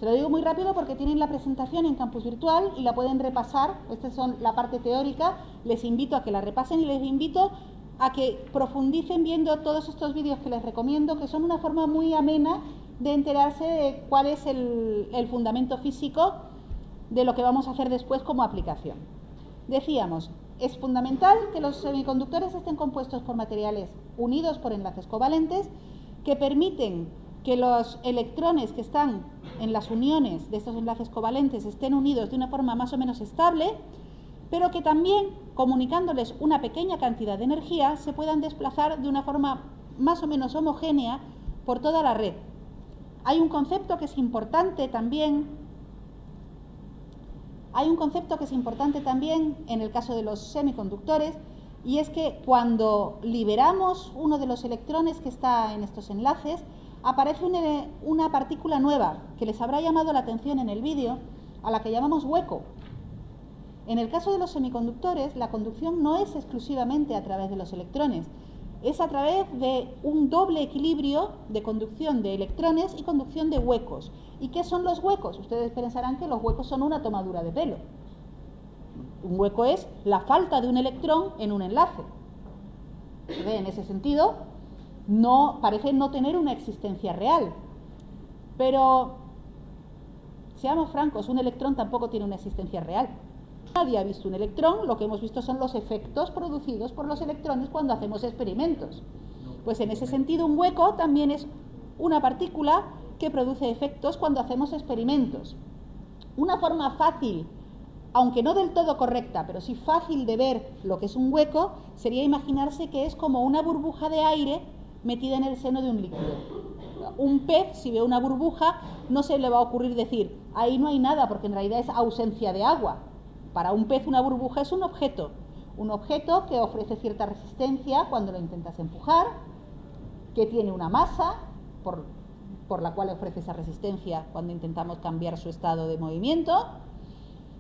Se lo digo muy rápido porque tienen la presentación en Campus Virtual y la pueden repasar. Esta es la parte teórica. Les invito a que la repasen y les invito a que profundicen viendo todos estos vídeos que les recomiendo, que son una forma muy amena de enterarse de cuál es el fundamento físico de lo que vamos a hacer después como aplicación. Decíamos, es fundamental que los semiconductores estén compuestos por materiales unidos por enlaces covalentes que permiten que los electrones que están en las uniones de estos enlaces covalentes estén unidos de una forma más o menos estable, pero que también, comunicándoles una pequeña cantidad de energía, se puedan desplazar de una forma más o menos homogénea por toda la red. Hay un concepto que es importante también en el caso de los semiconductores, y es que cuando liberamos uno de los electrones que está en estos enlaces, aparece una partícula nueva que les habrá llamado la atención en el vídeo, a la que llamamos hueco. En el caso de los semiconductores, la conducción no es exclusivamente a través de los electrones, es a través de un doble equilibrio de conducción de electrones y conducción de huecos. ¿Y qué son los huecos? Ustedes pensarán que los huecos son una tomadura de pelo. Un hueco es la falta de un electrón en un enlace. En ese sentido, parece no tener una existencia real. Pero, seamos francos, un electrón tampoco tiene una existencia real. Nadie ha visto un electrón, lo que hemos visto son los efectos producidos por los electrones cuando hacemos experimentos. Pues en ese sentido, un hueco también es una partícula que produce efectos cuando hacemos experimentos. Una forma fácil, aunque no del todo correcta, pero sí fácil de ver lo que es un hueco, sería imaginarse que es como una burbuja de aire metida en el seno de un líquido. Un pez, si ve una burbuja, no se le va a ocurrir decir, ahí no hay nada, porque en realidad es ausencia de agua. Para un pez una burbuja es un objeto que ofrece cierta resistencia cuando lo intentas empujar, que tiene una masa por la cual ofrece esa resistencia cuando intentamos cambiar su estado de movimiento,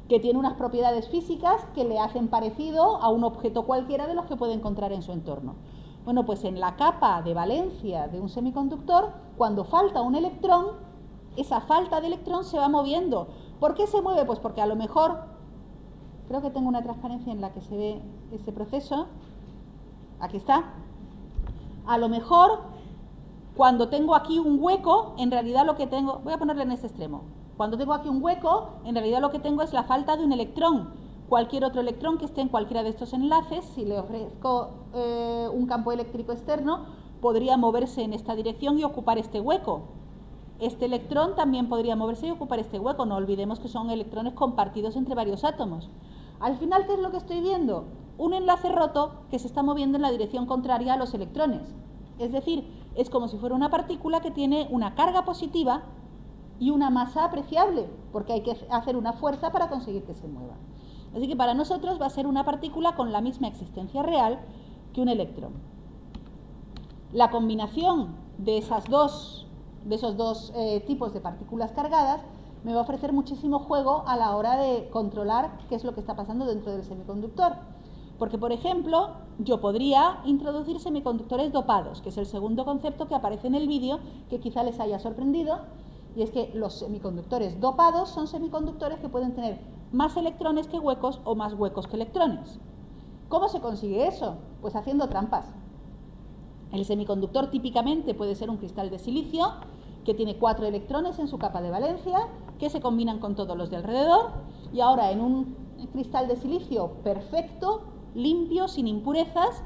que tiene unas propiedades físicas que le hacen parecido a un objeto cualquiera de los que puede encontrar en su entorno. Bueno, pues en la capa de valencia de un semiconductor, cuando falta un electrón, esa falta de electrón se va moviendo. ¿Por qué se mueve? Pues porque a lo mejor, creo que tengo una transparencia en la que se ve ese proceso, aquí está, a lo mejor cuando tengo aquí un hueco, en realidad lo que tengo, voy a ponerle en este extremo, cuando tengo aquí un hueco, en realidad lo que tengo es la falta de un electrón. Cualquier otro electrón que esté en cualquiera de estos enlaces, si le ofrezco un campo eléctrico externo, podría moverse en esta dirección y ocupar este hueco. Este electrón también podría moverse y ocupar este hueco. No olvidemos que son electrones compartidos entre varios átomos. Al final, ¿qué es lo que estoy viendo? Un enlace roto que se está moviendo en la dirección contraria a los electrones. Es decir, es como si fuera una partícula que tiene una carga positiva y una masa apreciable, porque hay que hacer una fuerza para conseguir que se mueva. Así que para nosotros va a ser una partícula con la misma existencia real que un electrón. La combinación de esos dos tipos de partículas cargadas me va a ofrecer muchísimo juego a la hora de controlar qué es lo que está pasando dentro del semiconductor. Porque, por ejemplo, yo podría introducir semiconductores dopados, que es el segundo concepto que aparece en el vídeo, que quizá les haya sorprendido, y es que los semiconductores dopados son semiconductores que pueden tener más electrones que huecos o más huecos que electrones. ¿Cómo se consigue eso? Pues haciendo trampas. El semiconductor típicamente puede ser un cristal de silicio que tiene 4 electrones en su capa de valencia que se combinan con todos los de alrededor, y ahora en un cristal de silicio perfecto, limpio, sin impurezas,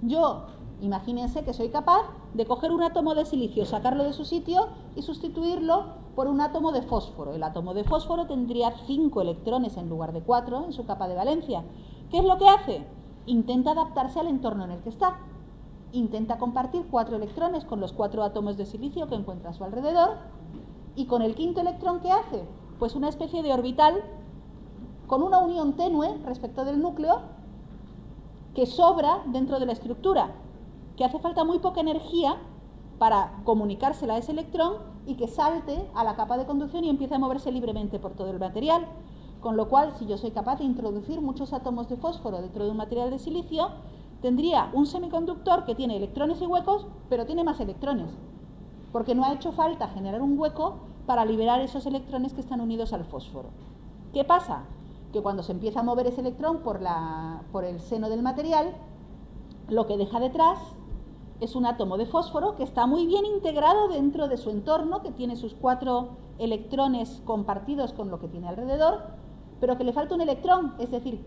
yo, imagínense que soy capaz de coger un átomo de silicio, sacarlo de su sitio y sustituirlo por un átomo de fósforo. El átomo de fósforo tendría 5 electrones en lugar de 4 en su capa de valencia. ¿Qué es lo que hace? Intenta adaptarse al entorno en el que está. Intenta compartir 4 electrones con los 4 átomos de silicio que encuentra a su alrededor, y con el quinto electrón, ¿qué hace? Pues una especie de orbital con una unión tenue respecto del núcleo que sobra dentro de la estructura, que hace falta muy poca energía para comunicársela a ese electrón y que salte a la capa de conducción y empiece a moverse libremente por todo el material. Con lo cual, si yo soy capaz de introducir muchos átomos de fósforo dentro de un material de silicio, tendría un semiconductor que tiene electrones y huecos, pero tiene más electrones, porque no ha hecho falta generar un hueco para liberar esos electrones que están unidos al fósforo. ¿Qué pasa? Que cuando se empieza a mover ese electrón por el seno del material, lo que deja detrás es un átomo de fósforo que está muy bien integrado dentro de su entorno, que tiene sus 4 electrones compartidos con lo que tiene alrededor, pero que le falta un electrón, es decir,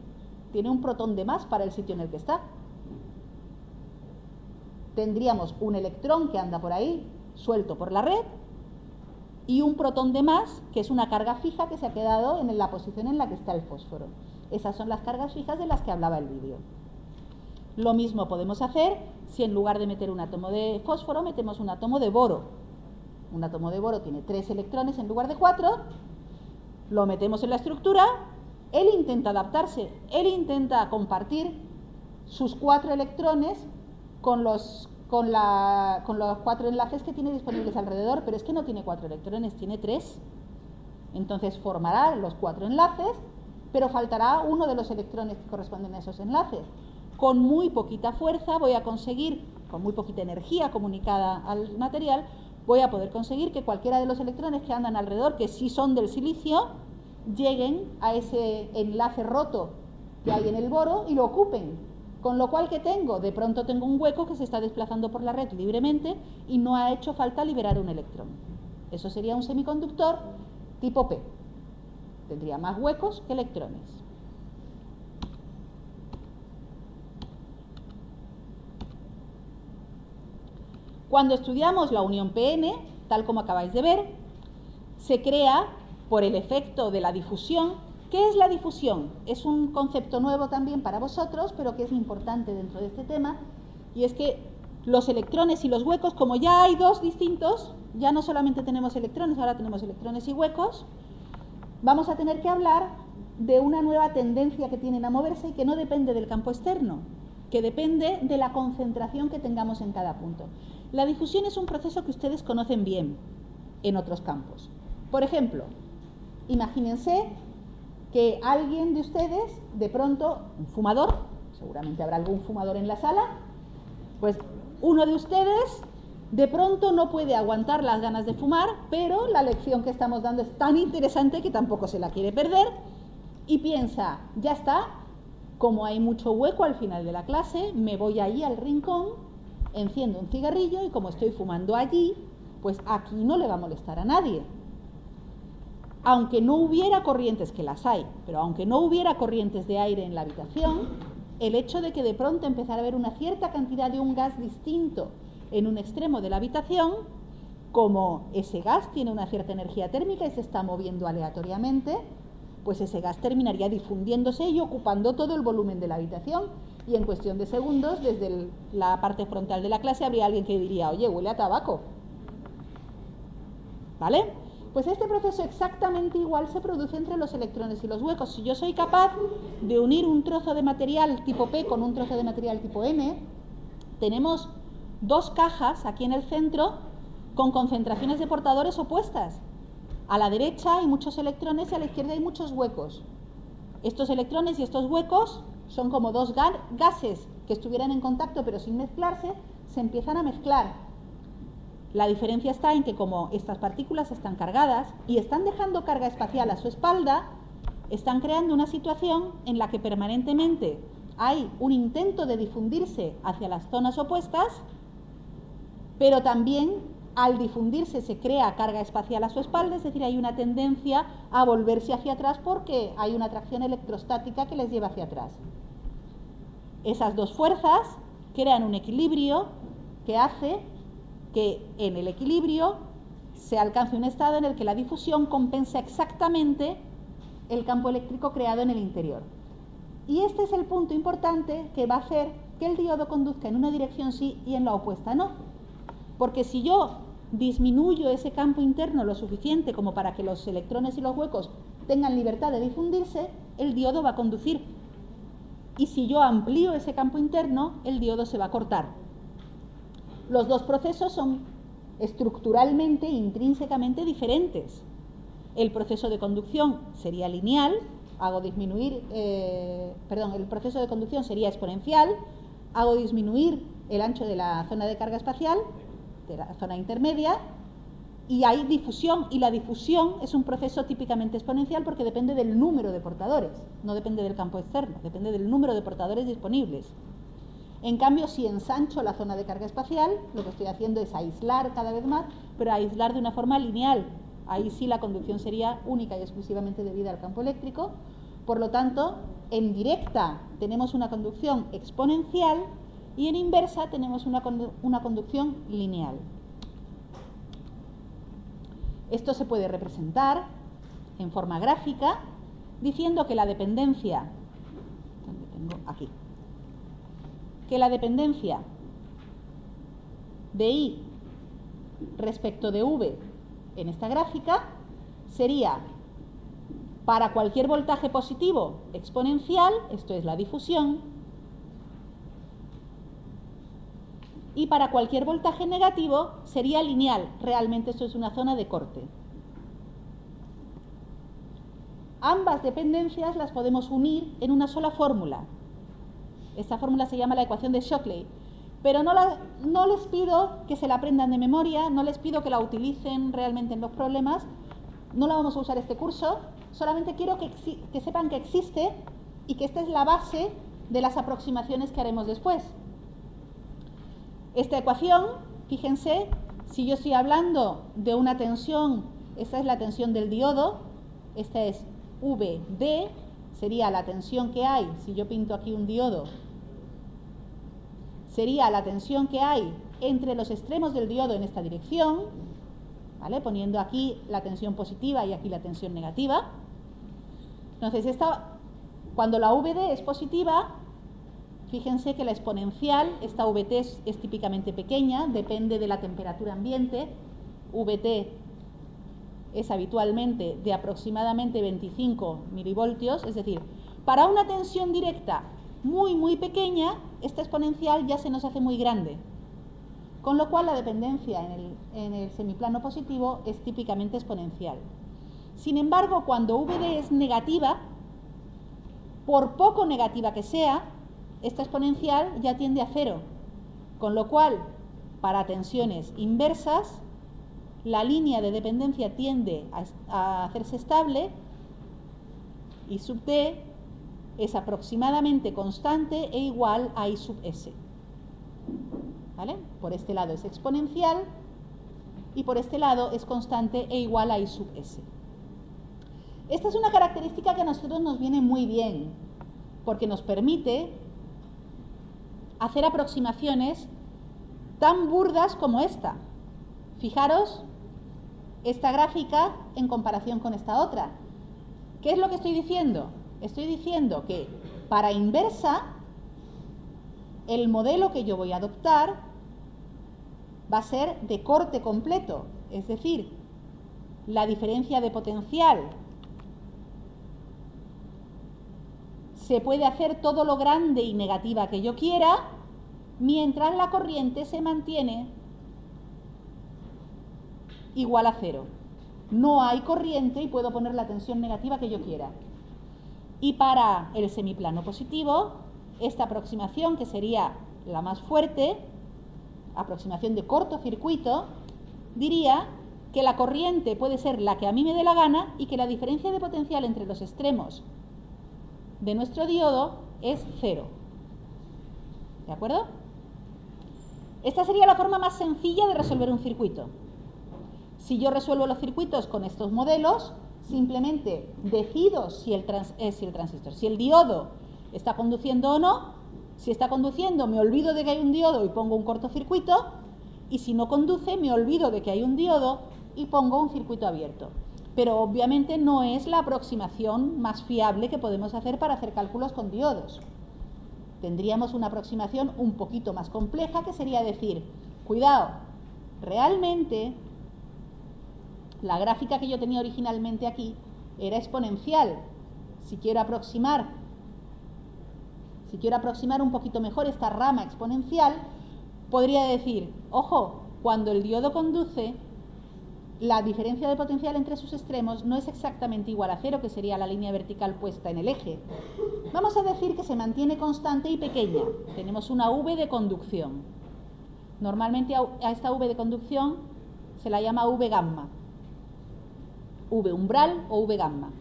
tiene un protón de más para el sitio en el que está. Tendríamos un electrón que anda por ahí, suelto por la red, y un protón de más, que es una carga fija que se ha quedado en la posición en la que está el fósforo. Esas son las cargas fijas de las que hablaba el vídeo. Lo mismo podemos hacer si en lugar de meter un átomo de fósforo, metemos un átomo de boro. Un átomo de boro tiene 3 electrones en lugar de 4, lo metemos en la estructura, él intenta adaptarse, él intenta compartir sus 4 electrones con los 4 enlaces que tiene disponibles alrededor, pero es que no tiene 4 electrones, tiene 3. Entonces formará los 4 enlaces, pero faltará uno de los electrones que corresponden a esos enlaces. Con muy poquita fuerza voy a conseguir, con muy poquita energía comunicada al material, voy a poder conseguir que cualquiera de los electrones que andan alrededor, que sí son del silicio, lleguen a ese enlace roto que hay en el boro y lo ocupen. Con lo cual, ¿qué tengo? De pronto tengo un hueco que se está desplazando por la red libremente y no ha hecho falta liberar un electrón. Eso sería un semiconductor tipo P. Tendría más huecos que electrones. Cuando estudiamos la unión PN, tal como acabáis de ver, se crea por el efecto de la difusión. ¿Qué es la difusión? Es un concepto nuevo también para vosotros, pero que es importante dentro de este tema, y es que los electrones y los huecos, como ya hay 2 distintos, ya no solamente tenemos electrones, ahora tenemos electrones y huecos, vamos a tener que hablar de una nueva tendencia que tienen a moverse y que no depende del campo externo, que depende de la concentración que tengamos en cada punto. La difusión es un proceso que ustedes conocen bien en otros campos. Por ejemplo, imagínense que alguien de ustedes, de pronto, un fumador, seguramente habrá algún fumador en la sala, pues uno de ustedes de pronto no puede aguantar las ganas de fumar, pero la lección que estamos dando es tan interesante que tampoco se la quiere perder y piensa, ya está, como hay mucho hueco al final de la clase, me voy ahí al rincón, enciendo un cigarrillo y como estoy fumando allí, pues aquí no le va a molestar a nadie. Aunque no hubiera corrientes, que las hay, pero aunque no hubiera corrientes de aire en la habitación, el hecho de que de pronto empezara a haber una cierta cantidad de un gas distinto en un extremo de la habitación, como ese gas tiene una cierta energía térmica y se está moviendo aleatoriamente, pues ese gas terminaría difundiéndose y ocupando todo el volumen de la habitación. Y en cuestión de segundos, desde la parte frontal de la clase, habría alguien que diría, oye, huele a tabaco. ¿Vale? Pues este proceso exactamente igual se produce entre los electrones y los huecos. Si yo soy capaz de unir un trozo de material tipo P con un trozo de material tipo N, tenemos 2 cajas aquí en el centro con concentraciones de portadores opuestas. A la derecha hay muchos electrones y a la izquierda hay muchos huecos. Estos electrones y estos huecos son como 2 gases que estuvieran en contacto pero sin mezclarse, se empiezan a mezclar. La diferencia está en que como estas partículas están cargadas y están dejando carga espacial a su espalda, están creando una situación en la que permanentemente hay un intento de difundirse hacia las zonas opuestas, pero también al difundirse se crea carga espacial a su espalda, es decir, hay una tendencia a volverse hacia atrás porque hay una atracción electrostática que les lleva hacia atrás. Esas 2 fuerzas crean un equilibrio que hace que en el equilibrio se alcance un estado en el que la difusión compensa exactamente el campo eléctrico creado en el interior. Y este es el punto importante que va a hacer que el diodo conduzca en una dirección sí y en la opuesta no. Porque si yo disminuyo ese campo interno lo suficiente como para que los electrones y los huecos tengan libertad de difundirse, el diodo va a conducir. Y si yo amplío ese campo interno, el diodo se va a cortar. Los 2 procesos son estructuralmente, intrínsecamente diferentes. El proceso de conducción sería lineal, el proceso de conducción sería exponencial, hago disminuir el ancho de la zona de carga espacial, de la zona intermedia, y hay difusión, y la difusión es un proceso típicamente exponencial porque depende del número de portadores, no depende del campo externo, depende del número de portadores disponibles. En cambio, si ensancho la zona de carga espacial, lo que estoy haciendo es aislar cada vez más, pero aislar de una forma lineal. Ahí sí la conducción sería única y exclusivamente debida al campo eléctrico. Por lo tanto, en directa tenemos una conducción exponencial y en inversa tenemos una conducción lineal. Esto se puede representar en forma gráfica diciendo que la dependencia, ¿dónde tengo? Aquí, que la dependencia de I respecto de V en esta gráfica sería para cualquier voltaje positivo exponencial, esto es la difusión, y para cualquier voltaje negativo sería lineal. Realmente esto es una zona de corte. Ambas dependencias las podemos unir en una sola fórmula. Esta fórmula se llama la ecuación de Shockley, pero no les pido que se la aprendan de memoria, no les pido que la utilicen realmente en los problemas, no la vamos a usar este curso, solamente quiero que sepan que existe y que esta es la base de las aproximaciones que haremos después. Esta ecuación, fíjense, si yo estoy hablando de una tensión, esta es la tensión del diodo, esta es VD, sería la tensión que hay, si yo pinto aquí un diodo, sería la tensión que hay entre los extremos del diodo en esta dirección, ¿vale? Poniendo aquí la tensión positiva y aquí la tensión negativa. Entonces, cuando la VD es positiva, fíjense que la exponencial, esta VT es típicamente pequeña, depende de la temperatura ambiente. VT es habitualmente de aproximadamente 25 milivoltios, es decir, para una tensión directa muy pequeña, esta exponencial ya se nos hace muy grande. Con lo cual la dependencia en el semiplano positivo es típicamente exponencial. Sin embargo, cuando VD es negativa, por poco negativa que sea, esta exponencial ya tiende a cero, con lo cual, para tensiones inversas, la línea de dependencia tiende a hacerse estable y sub D es aproximadamente constante e igual a I sub S. ¿Vale? Por este lado es exponencial y por este lado es constante e igual a I sub S. Esta es una característica que a nosotros nos viene muy bien, porque nos permite hacer aproximaciones tan burdas como esta. Fijaros esta gráfica en comparación con esta otra. ¿Qué es lo que estoy diciendo? Estoy diciendo que para inversa, el modelo que yo voy a adoptar va a ser de corte completo, es decir, la diferencia de potencial se puede hacer todo lo grande y negativa que yo quiera, mientras la corriente se mantiene igual a cero. No hay corriente y puedo poner la tensión negativa que yo quiera. Y para el semiplano positivo, esta aproximación, que sería la más fuerte, aproximación de cortocircuito, diría que la corriente puede ser la que a mí me dé la gana y que la diferencia de potencial entre los extremos de nuestro diodo es cero. ¿De acuerdo? Esta sería la forma más sencilla de resolver un circuito. Si yo resuelvo los circuitos con estos modelos, simplemente decido si el diodo está conduciendo o no. Si está conduciendo, me olvido de que hay un diodo y pongo un cortocircuito, y si no conduce, me olvido de que hay un diodo y pongo un circuito abierto. Pero obviamente no es la aproximación más fiable que podemos hacer para hacer cálculos con diodos. Tendríamos una aproximación un poquito más compleja, que sería decir, cuidado, realmente la gráfica que yo tenía originalmente aquí era exponencial. Si quiero aproximar un poquito mejor esta rama exponencial, podría decir, ojo, cuando el diodo conduce, la diferencia de potencial entre sus extremos no es exactamente igual a cero, que sería la línea vertical puesta en el eje. Vamos a decir que se mantiene constante y pequeña. Tenemos una V de conducción. Normalmente a esta V de conducción se la llama V gamma, V umbral o V gamma.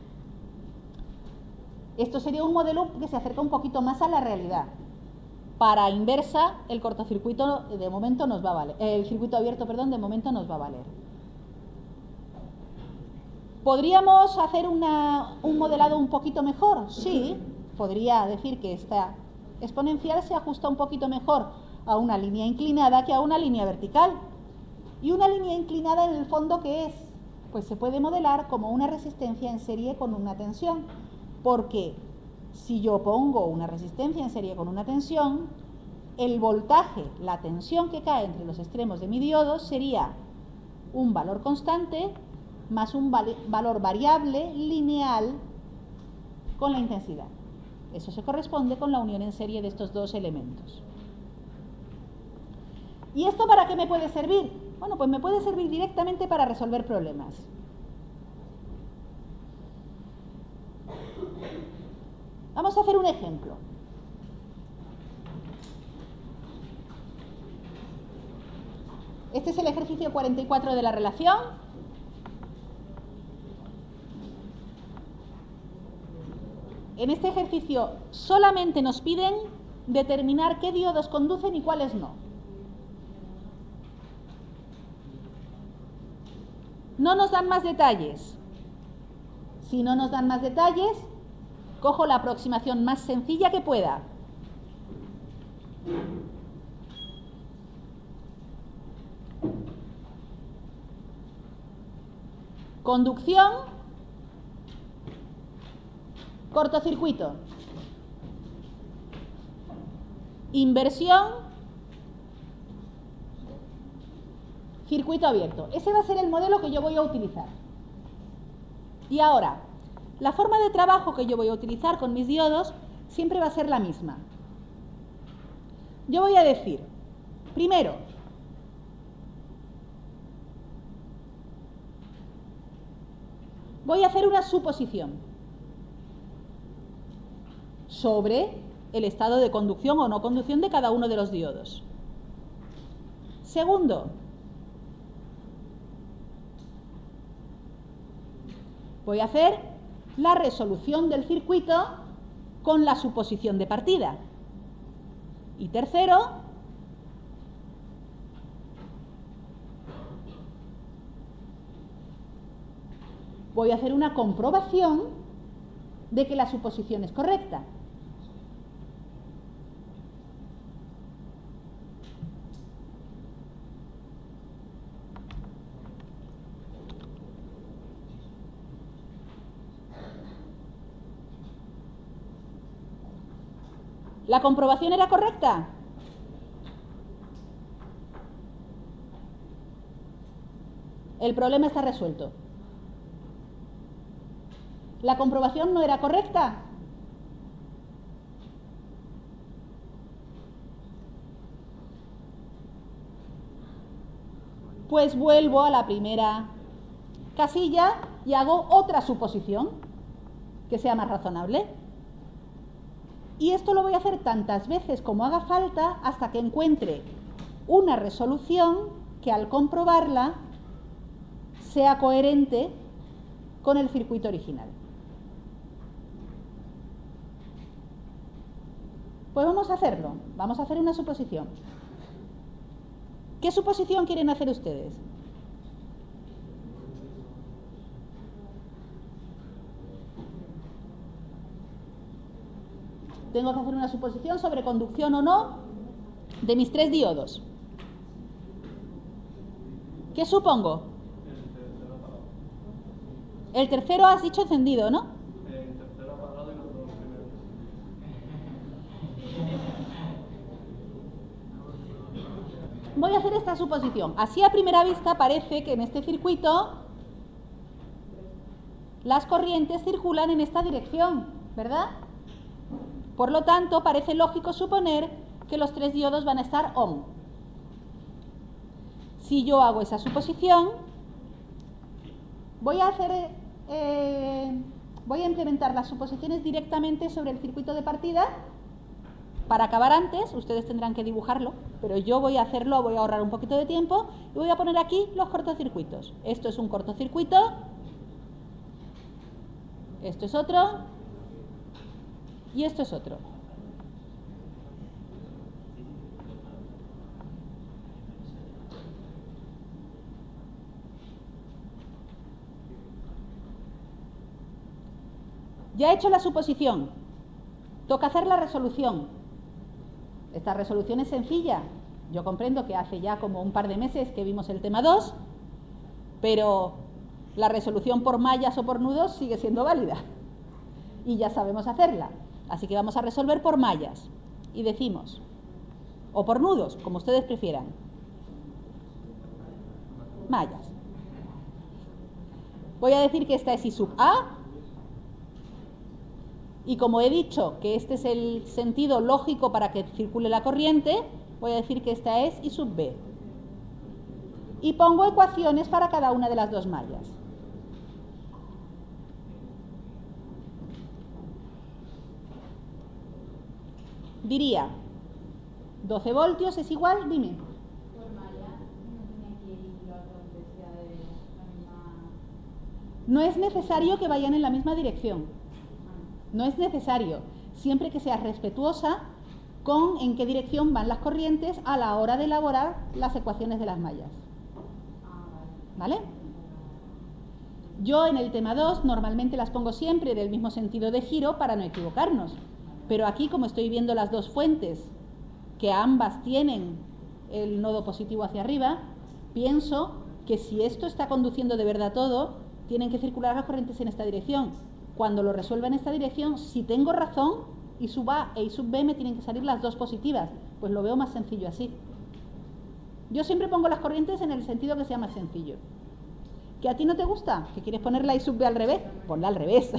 Esto sería un modelo que se acerca un poquito más a la realidad. Para inversa, el cortocircuito de momento nos va a valer, el circuito abierto, perdón, de momento nos va a valer. ¿Podríamos hacer un modelado un poquito mejor? Sí, podría decir que esta exponencial se ajusta un poquito mejor a una línea inclinada que a una línea vertical. ¿Y una línea inclinada en el fondo qué es? Pues se puede modelar como una resistencia en serie con una tensión, porque si yo pongo una resistencia en serie con una tensión, el voltaje, la tensión que cae entre los extremos de mi diodo sería un valor constante más un valor variable lineal con la intensidad. Eso se corresponde con la unión en serie de estos dos elementos. ¿Y esto para qué me puede servir? Bueno, pues me puede servir directamente para resolver problemas. Vamos a hacer un ejemplo. Este es el ejercicio 44 de la relación. En este ejercicio solamente nos piden determinar qué diodos conducen y cuáles no. No nos dan más detalles. Si no nos dan más detalles, cojo la aproximación más sencilla que pueda. Conducción, cortocircuito. Inversión, circuito abierto. Ese va a ser el modelo que yo voy a utilizar. Y ahora, la forma de trabajo que yo voy a utilizar con mis diodos siempre va a ser la misma. Yo voy a decir, primero, voy a hacer una suposición sobre el estado de conducción o no conducción de cada uno de los diodos. Segundo, voy a hacer la resolución del circuito con la suposición de partida. Y tercero, voy a hacer una comprobación de que la suposición es correcta. ¿La comprobación era correcta? El problema está resuelto. ¿La comprobación no era correcta? Pues vuelvo a la primera casilla y hago otra suposición que sea más razonable. Y esto lo voy a hacer tantas veces como haga falta hasta que encuentre una resolución que al comprobarla sea coherente con el circuito original. Pues vamos a hacerlo. Vamos a hacer una suposición. ¿Qué suposición quieren hacer ustedes? Tengo que hacer una suposición sobre conducción o no de mis tres diodos. ¿Qué supongo? El tercero has dicho encendido, ¿no? El tercero apagado y los dos primeros. Voy a hacer esta suposición. Así a primera vista parece que en este circuito las corrientes circulan en esta dirección, ¿verdad? Por lo tanto, parece lógico suponer que los tres diodos van a estar on. Si yo hago esa suposición, voy a implementar las suposiciones directamente sobre el circuito de partida. Para acabar antes, ustedes tendrán que dibujarlo, pero yo voy a hacerlo, voy a ahorrar un poquito de tiempo y voy a poner aquí los cortocircuitos. Esto es un cortocircuito, esto es otro y esto es otro. Ya he hecho la suposición, toca hacer la resolución. Esta resolución es sencilla. Yo comprendo que hace ya como un par de meses que vimos el tema 2, pero la resolución por mallas o por nudos sigue siendo válida y ya sabemos hacerla. Así que vamos a resolver por mallas y decimos, o por nudos, como ustedes prefieran. Mallas. Voy a decir que esta es I sub A. Y como he dicho que este es el sentido lógico para que circule la corriente, voy a decir que esta es I sub B. Y pongo ecuaciones para cada una de las dos mallas. Diría, 12 voltios es igual, dime. Por malla no tiene que ir la otra intensidad de la misma. No es necesario que vayan en la misma dirección. No es necesario, siempre que seas respetuosa con en qué dirección van las corrientes a la hora de elaborar las ecuaciones de las mallas. ¿Vale? Yo en el tema 2 normalmente las pongo siempre del mismo sentido de giro para no equivocarnos. Pero aquí, como estoy viendo las dos fuentes, que ambas tienen el nodo positivo hacia arriba, pienso que si esto está conduciendo de verdad todo, tienen que circular las corrientes en esta dirección. Cuando lo resuelva en esta dirección, si tengo razón, I sub A e I sub B me tienen que salir las dos positivas. Pues lo veo más sencillo así. Yo siempre pongo las corrientes en el sentido que sea más sencillo. ¿Que a ti no te gusta? ¿Que quieres poner la I sub B al revés? Ponla al revés.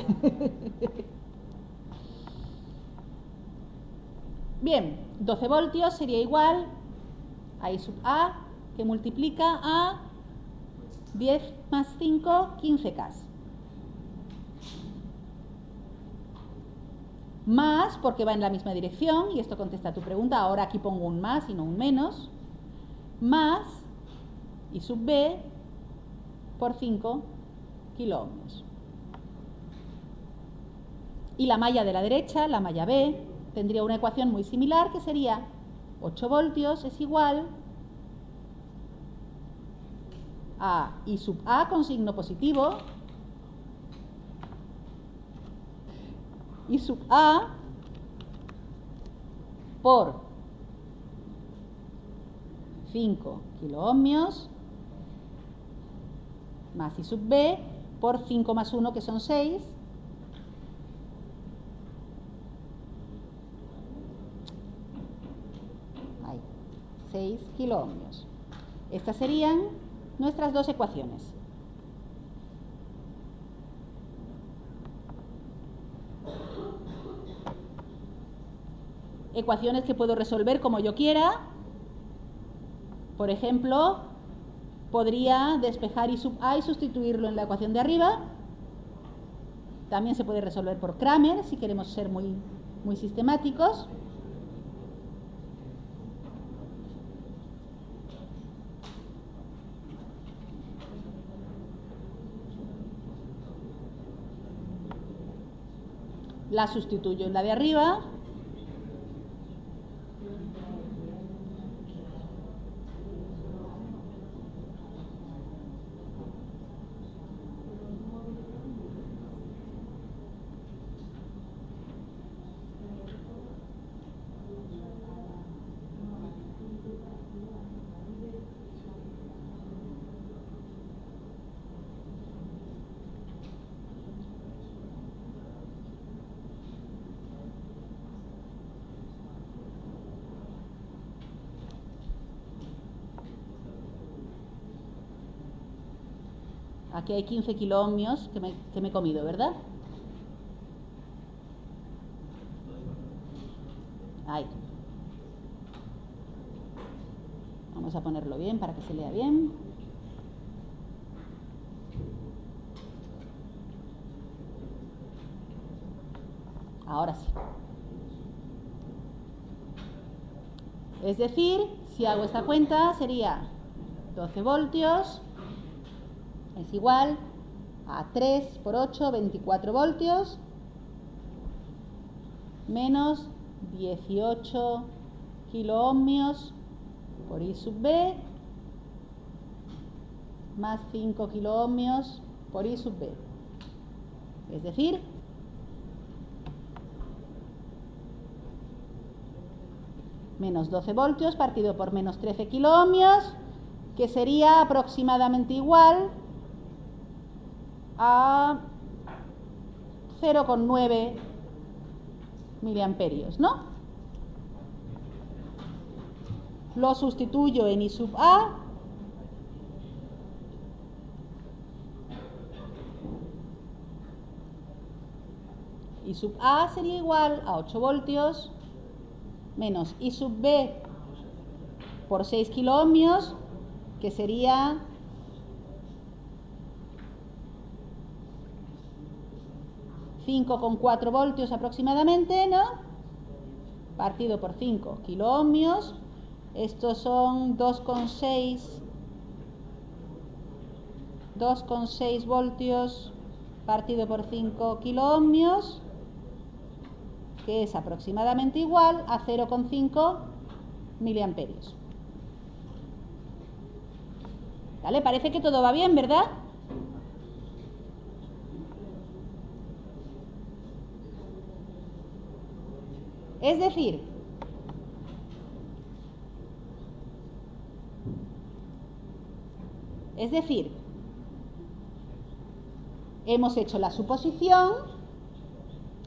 Bien, 12 voltios sería igual a I sub A, que multiplica a 10 más 5, 15K. Más, porque va en la misma dirección, y esto contesta a tu pregunta, ahora aquí pongo un más y no un menos, más I sub B por 5 kiloohmios. Y la malla de la derecha, la malla B, tendría una ecuación muy similar, que sería 8 voltios es igual a I sub A con signo positivo, I sub A por 5 kiloohmios más I sub B por 5 más 1, que son 6, ahí, 6 kiloohmios. Estas serían nuestras dos ecuaciones. Ecuaciones que puedo resolver como yo quiera. Por ejemplo, podría despejar I sub A y sustituirlo en la ecuación de arriba. También se puede resolver por Kramer, si queremos ser muy sistemáticos. La sustituyo en la de arriba. Aquí hay 15 kiloohmios que me he comido, ¿verdad? Ahí. Vamos a ponerlo bien para que se lea bien. Ahora sí. Es decir, si hago esta cuenta sería 12 voltios es igual a 3 por 8, 24 voltios, menos 18 kiloohmios por I sub B, más 5 kiloohmios por I sub B. Es decir, menos 12 voltios partido por menos 13 kiloohmios, que sería aproximadamente igual a 0,9 miliamperios, ¿no? Lo sustituyo en I sub A. I sub A sería igual a 8 voltios menos I sub B por 6 kiloohmios, que sería 5,4 voltios aproximadamente, ¿no? Partido por 5 kiloohmios. Estos son 2,6 voltios partido por 5 kiloohmios, que es aproximadamente igual a 0,5 miliamperios. ¿Vale? Parece que todo va bien, ¿verdad? Es decir, hemos hecho la suposición,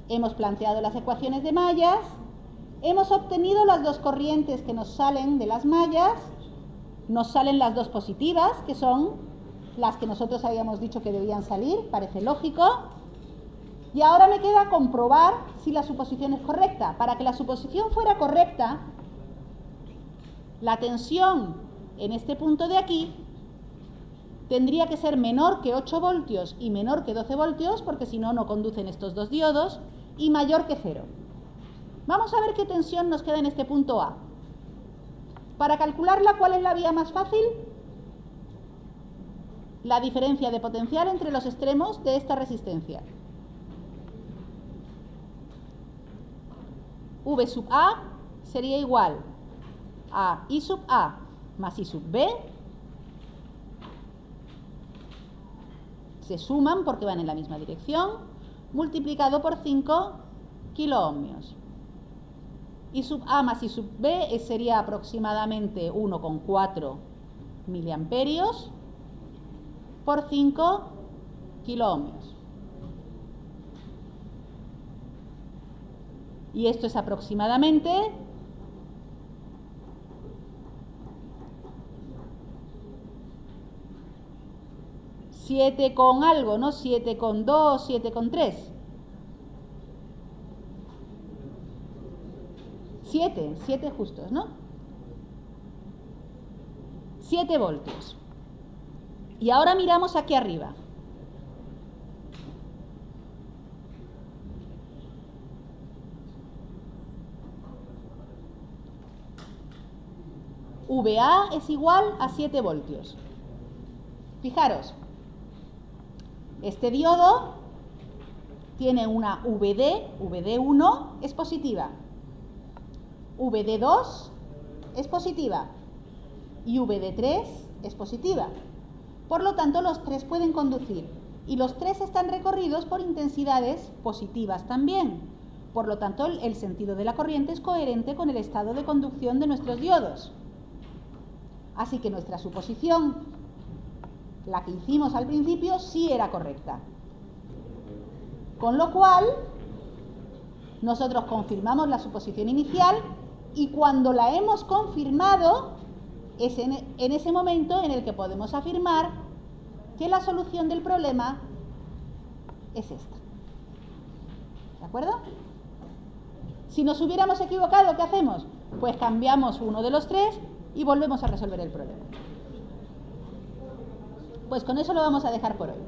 hemos planteado las ecuaciones de mallas, hemos obtenido las dos corrientes que nos salen de las mallas, nos salen las dos positivas, que son las que nosotros habíamos dicho que debían salir, parece lógico, y ahora me queda comprobar si la suposición es correcta. Para que la suposición fuera correcta, la tensión en este punto de aquí tendría que ser menor que 8 voltios y menor que 12 voltios, porque si no, no conducen estos dos diodos, y mayor que 0. Vamos a ver qué tensión nos queda en este punto A. Para calcularla, ¿cuál es la vía más fácil? La diferencia de potencial entre los extremos de esta resistencia. V sub A sería igual a I sub A más I sub B. Se suman porque van en la misma dirección, multiplicado por 5 kiloohmios. I sub A más I sub B sería aproximadamente 1,4 miliamperios por 5 kiloohmios. Y esto es aproximadamente 7 con algo, ¿no? 7,2, 7,3. 7 justos, ¿no? 7 voltios. Y ahora miramos aquí arriba. VA es igual a 7 voltios. Fijaros, este diodo tiene una VD1 es positiva, VD2 es positiva y VD3 es positiva. Por lo tanto, los tres pueden conducir y los tres están recorridos por intensidades positivas también. Por lo tanto, el sentido de la corriente es coherente con el estado de conducción de nuestros diodos. Así que nuestra suposición, la que hicimos al principio, sí era correcta. Con lo cual, nosotros confirmamos la suposición inicial y cuando la hemos confirmado, es en ese momento en el que podemos afirmar que la solución del problema es esta. ¿De acuerdo? Si nos hubiéramos equivocado, ¿qué hacemos? Pues cambiamos uno de los tres y volvemos a resolver el problema. Pues con eso lo vamos a dejar por hoy.